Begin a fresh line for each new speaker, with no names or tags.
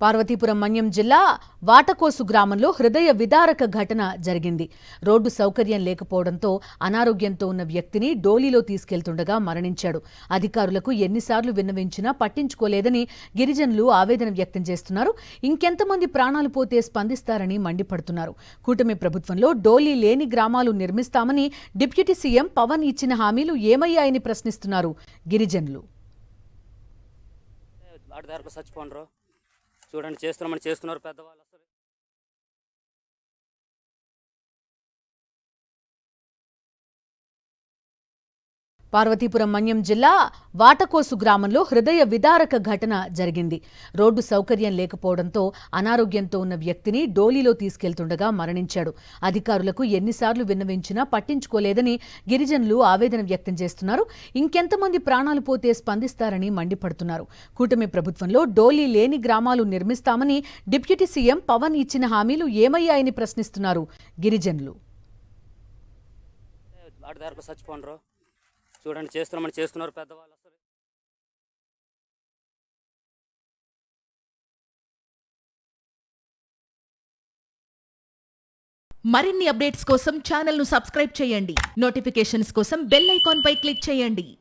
పార్వతీపురం మన్యం జిల్లా వాటకోసు గ్రామంలో హృదయ విదారక ఘటన జరిగింది. రోడ్డు సౌకర్యం లేకపోవడంతో అనారోగ్యంతో ఉన్న వ్యక్తిని డోలీలో తీసుకెళ్తుండగా మరణించాడు. అధికారులకు ఎన్నిసార్లు విన్నవించినా పట్టించుకోలేదని గిరిజనులు ఆవేదన వ్యక్తం చేస్తున్నారు. ఇంకెంతమంది ప్రాణాలు పోతే స్పందిస్తారని మండిపడుతున్నారు. కూటమి ప్రభుత్వంలో డోలీ లేని గ్రామాలు నిర్మిస్తామని డిప్యూటీ సీఎం పవన్ ఇచ్చిన హామీలు ఏమయ్యాయని ప్రశ్నిస్తున్నారు గిరిజనులు.
చూడండి, చేస్తున్నారు పెద్దవాళ్ళు.
పార్వతీపురం మన్యం జిల్లా వాటకోసు గ్రామంలో హృదయ విదారక ఘటన జరిగింది. రోడ్డు సౌకర్యం లేకపోవడంతో అనారోగ్యంతో ఉన్న వ్యక్తిని డోలీలో తీసుకెళ్తుండగా మరణించాడు. అధికారులకు ఎన్నిసార్లు విన్నవించినా పట్టించుకోలేదని గిరిజనులు ఆవేదన వ్యక్తం చేస్తున్నారు. ఇంకెంతమంది ప్రాణాలు పోతే స్పందిస్తారని మండిపడుతున్నారు. కూటమి ప్రభుత్వంలో డోలీ లేని గ్రామాలు నిర్మిస్తామని డిప్యూటీ సీఎం పవన్ ఇచ్చిన హామీలు ఏమయ్యాయని ప్రశ్నిస్తున్నారు గిరిజనులు.
చూడండి, చేస్తున్నారు పెద్దవాళ్ళు.
మరిన్ని అప్డేట్స్ కోసం ఛానల్ ను సబ్స్క్రైబ్ చేయండి. నోటిఫికేషన్స్ కోసం బెల్ ఐకాన్ పై క్లిక్ చేయండి.